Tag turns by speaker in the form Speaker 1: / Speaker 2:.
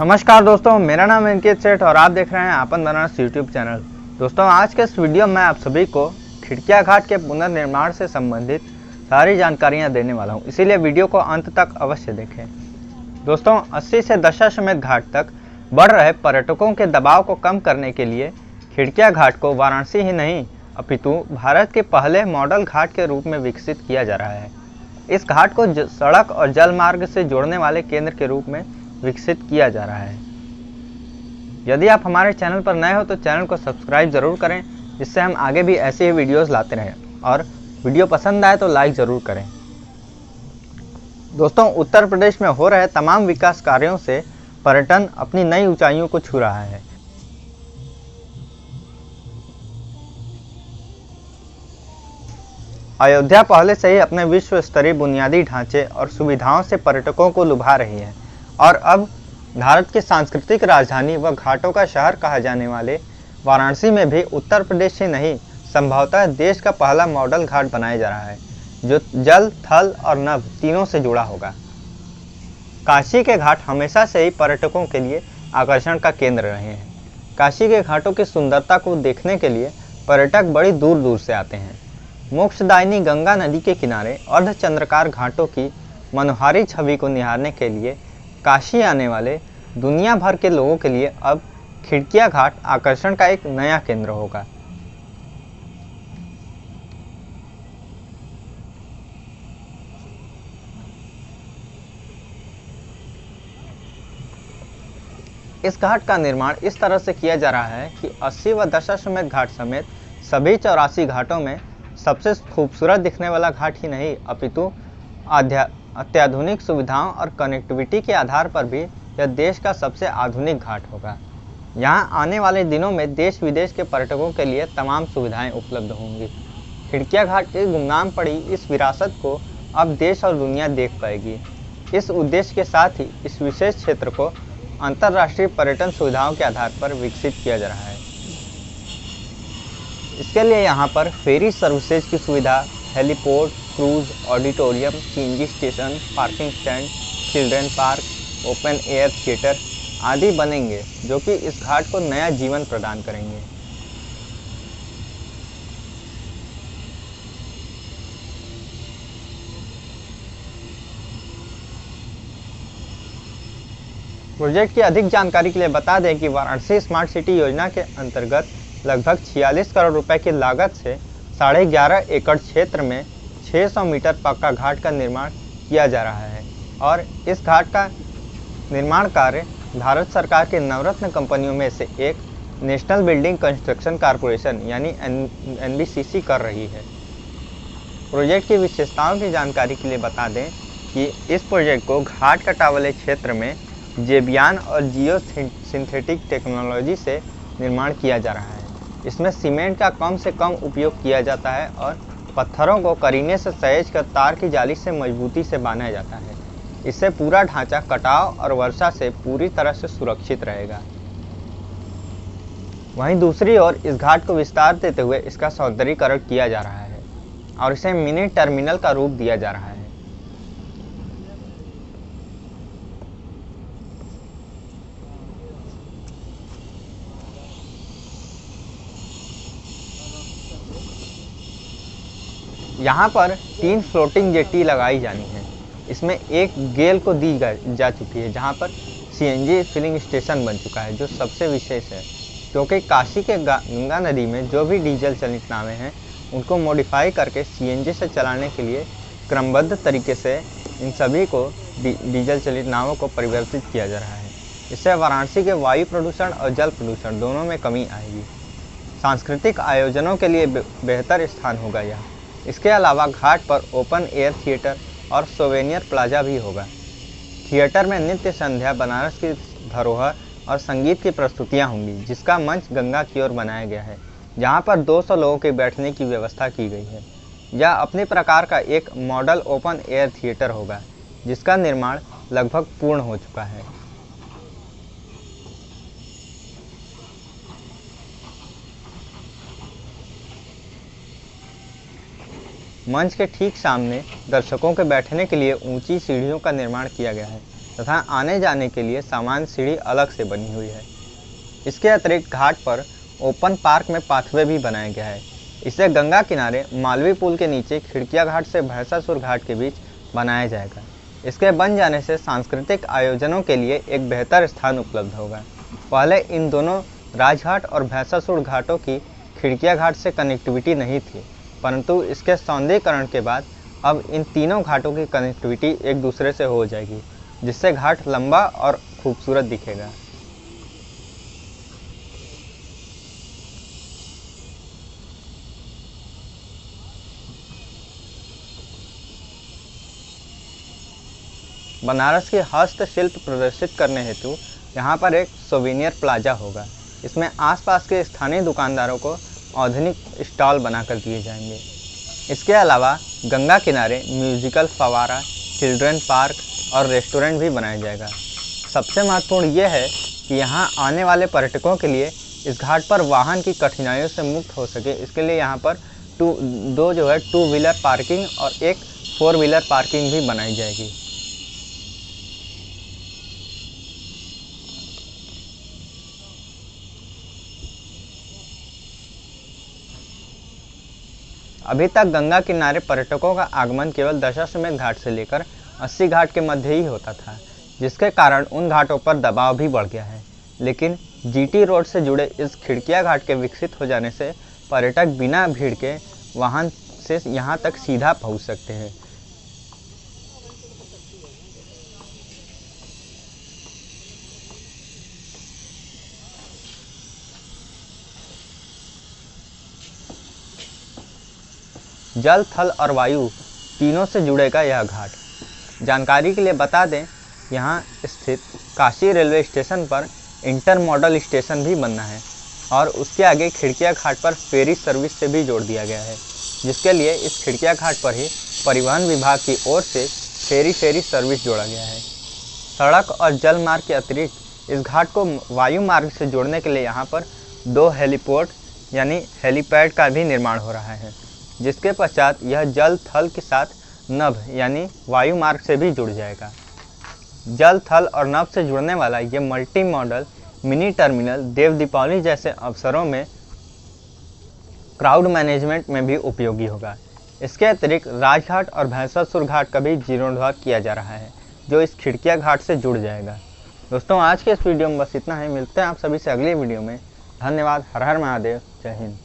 Speaker 1: नमस्कार दोस्तों, मेरा नाम अंकित सेठ और आप देख रहे हैं आपन बनारस यूट्यूब चैनल। दोस्तों, आज के इस वीडियो में आप सभी को खिड़किया घाट के पुनर्निर्माण से संबंधित सारी जानकारियां देने वाला हूं, इसीलिए वीडियो को अंत तक अवश्य देखें। दोस्तों, 80 से दशाश्वमेध घाट तक बढ़ रहे पर्यटकों के दबाव को कम करने के लिए खिड़किया घाट को वाराणसी ही नहीं अपितु भारत के पहले मॉडल घाट के रूप में विकसित किया जा रहा है। इस घाट को सड़क और जल मार्ग से जोड़ने वाले केंद्र के रूप में विकसित किया जा रहा है। यदि आप हमारे चैनल पर नए हो तो चैनल को सब्सक्राइब जरूर करें, जिससे हम आगे भी ऐसे ही वीडियोस लाते रहें, और वीडियो पसंद आए तो लाइक जरूर करें। दोस्तों, उत्तर प्रदेश में हो रहे तमाम विकास कार्यों से पर्यटन अपनी नई ऊंचाइयों को छू रहा है। अयोध्या पहले से ही अपने विश्व स्तरीय बुनियादी ढांचे और सुविधाओं से पर्यटकों को लुभा रही है, और अब भारत की सांस्कृतिक राजधानी व घाटों का शहर कहा जाने वाले वाराणसी में भी उत्तर प्रदेश ही नहीं, संभवतः देश का पहला मॉडल घाट बनाया जा रहा है, जो जल, थल और नभ तीनों से जुड़ा होगा। काशी के घाट हमेशा से ही पर्यटकों के लिए आकर्षण का केंद्र रहे हैं। काशी के घाटों की सुंदरता को देखने के लिए पर्यटक बड़ी दूर दूर से आते हैं। मोक्षदायिनी गंगा नदी के किनारे अर्धचंद्राकार घाटों की मनोहारी छवि को निहारने के लिए काशी आने वाले दुनिया भर के लोगों के लिए अब खिड़किया घाट आकर्षण का एक नया केंद्र होगा। इस घाट का निर्माण इस तरह से किया जा रहा है कि 80 व दशाश्वमेध घाट समेत सभी 84 घाटों में सबसे खूबसूरत दिखने वाला घाट ही नहीं अपितु अत्याधुनिक सुविधाओं और कनेक्टिविटी के आधार पर भी यह देश का सबसे आधुनिक घाट होगा। यहाँ आने वाले दिनों में देश विदेश के पर्यटकों के लिए तमाम सुविधाएं उपलब्ध होंगी। खिड़किया घाट की गुमनाम पड़ी इस विरासत को अब देश और दुनिया देख पाएगी। इस उद्देश्य के साथ ही इस विशेष क्षेत्र को अंतर्राष्ट्रीय पर्यटन सुविधाओं के आधार पर विकसित किया जा रहा है। इसके लिए यहाँ पर फेरी सर्विसेज की सुविधा, heliport, cruise, auditorium, CNG station, parking stand, children park, open air theatre आदि बनेंगे, जो कि इस घाट को नया जीवन प्रदान करेंगे। प्रोजेक्ट की अधिक जानकारी के लिए बता दें कि वाराणसी स्मार्ट सिटी योजना के अंतर्गत लगभग 46 करोड़ रुपए की लागत से 11.5 एकड़ क्षेत्र में 600 मीटर पक्का घाट का निर्माण किया जा रहा है, और इस घाट का निर्माण कार्य भारत सरकार के नवरत्न कंपनियों में से एक नेशनल बिल्डिंग कंस्ट्रक्शन कॉरपोरेशन यानी एनबीसीसी कर रही है। प्रोजेक्ट की विशेषताओं की जानकारी के लिए बता दें कि इस प्रोजेक्ट को घाट कटाव वाले क्षेत्र में जेबियान और जियो सिंथेटिक टेक्नोलॉजी से निर्माण किया जा रहा है। इसमें सीमेंट का कम से कम उपयोग किया जाता है और पत्थरों को करीने से सहेज कर तार की जाली से मजबूती से बांधा जाता है। इससे पूरा ढांचा कटाव और वर्षा से पूरी तरह से सुरक्षित रहेगा। वहीं दूसरी ओर इस घाट को विस्तार देते हुए इसका सौंदर्यीकरण किया जा रहा है और इसे मिनी टर्मिनल का रूप दिया जा रहा है। यहाँ पर 3 फ्लोटिंग जेट्टी लगाई जानी है। इसमें एक गेल को दी जा चुकी है, जहाँ पर सीएनजी फिलिंग स्टेशन बन चुका है, जो सबसे विशेष है, क्योंकि काशी के गंगा नदी में जो भी डीजल चलित नावें हैं उनको मॉडिफाई करके सीएनजी से चलाने के लिए क्रमबद्ध तरीके से इन सभी को डीजल चलित नावों को परिवर्तित किया जा रहा है। इससे वाराणसी के वायु प्रदूषण और जल प्रदूषण दोनों में कमी आएगी। सांस्कृतिक आयोजनों के लिए बेहतर स्थान होगा यह। इसके अलावा घाट पर ओपन एयर थिएटर और सोवेनियर प्लाजा भी होगा। थिएटर में नित्य संध्या, बनारस की धरोहर और संगीत की प्रस्तुतियां होंगी, जिसका मंच गंगा की ओर बनाया गया है, जहां पर 200 लोगों के बैठने की व्यवस्था की गई है। यह अपने प्रकार का एक मॉडल ओपन एयर थिएटर होगा, जिसका निर्माण लगभग पूर्ण हो चुका है। मंच के ठीक सामने दर्शकों के बैठने के लिए ऊंची सीढ़ियों का निर्माण किया गया है, तथा आने जाने के लिए सामान्य सीढ़ी अलग से बनी हुई है। इसके अतिरिक्त घाट पर ओपन पार्क में पाथवे भी बनाया गया है। इसे गंगा किनारे मालवी पुल के नीचे खिड़किया घाट से भैंसासुर घाट के बीच बनाया जाएगा। इसके बन जाने से सांस्कृतिक आयोजनों के लिए एक बेहतर स्थान उपलब्ध होगा। पहले इन दोनों राजघाट और भैंसासुर घाटों की खिड़किया घाट से कनेक्टिविटी नहीं थी, परंतु इसके सौंदर्यीकरण के बाद अब इन तीनों घाटों की कनेक्टिविटी एक दूसरे से हो जाएगी, जिससे घाट लंबा और खूबसूरत दिखेगा। बनारस की हस्तशिल्प प्रदर्शित करने हेतु यहाँ पर एक सोवेनियर प्लाजा होगा। इसमें आसपास के स्थानीय दुकानदारों को आधुनिक स्टॉल बनाकर दिए जाएंगे। इसके अलावा गंगा किनारे म्यूजिकल फवारा, चिल्ड्रन पार्क और रेस्टोरेंट भी बनाया जाएगा। सबसे महत्वपूर्ण यह है कि यहाँ आने वाले पर्यटकों के लिए इस घाट पर वाहन की कठिनाइयों से मुक्त हो सके, इसके लिए यहाँ पर दो 2 व्हीलर पार्किंग और एक 4 व्हीलर पार्किंग भी बनाई जाएगी। अभी तक गंगा किनारे पर्यटकों का आगमन केवल दशाश्वमेध घाट से लेकर 80 घाट के मध्य ही होता था, जिसके कारण उन घाटों पर दबाव भी बढ़ गया है। लेकिन जीटी रोड से जुड़े इस खिड़किया घाट के विकसित हो जाने से पर्यटक बिना भीड़ के वाहन से यहाँ तक सीधा पहुँच सकते हैं। जल, थल और वायु तीनों से जुड़ेगा यह घाट। जानकारी के लिए बता दें, यहाँ स्थित काशी रेलवे स्टेशन पर इंटर मॉडल स्टेशन भी बनना है और उसके आगे खिड़किया घाट पर फेरी सर्विस से भी जोड़ दिया गया है, जिसके लिए इस खिड़किया घाट पर ही परिवहन विभाग की ओर से फेरी सर्विस जोड़ा गया है। सड़क और जल मार्ग के अतिरिक्त इस घाट को वायु मार्ग से जोड़ने के लिए यहाँ पर 2 हेलीपोर्ट यानी हेलीपैड का भी निर्माण हो रहा है, जिसके पश्चात यह जल, थल के साथ नभ यानी वायु मार्ग से भी जुड़ जाएगा। जल, थल और नभ से जुड़ने वाला ये मल्टी मॉडल मिनी टर्मिनल देव दीपावली जैसे अवसरों में क्राउड मैनेजमेंट में भी उपयोगी होगा। इसके अतिरिक्त राजघाट और भैंसासुर घाट का भी जीर्णोद्धार किया जा रहा है, जो इस खिड़किया घाट से जुड़ जाएगा। दोस्तों, आज के इस वीडियो में बस इतना है। मिलते हैं आप सभी से अगले वीडियो में। धन्यवाद। हर हर महादेव। जय हिंद।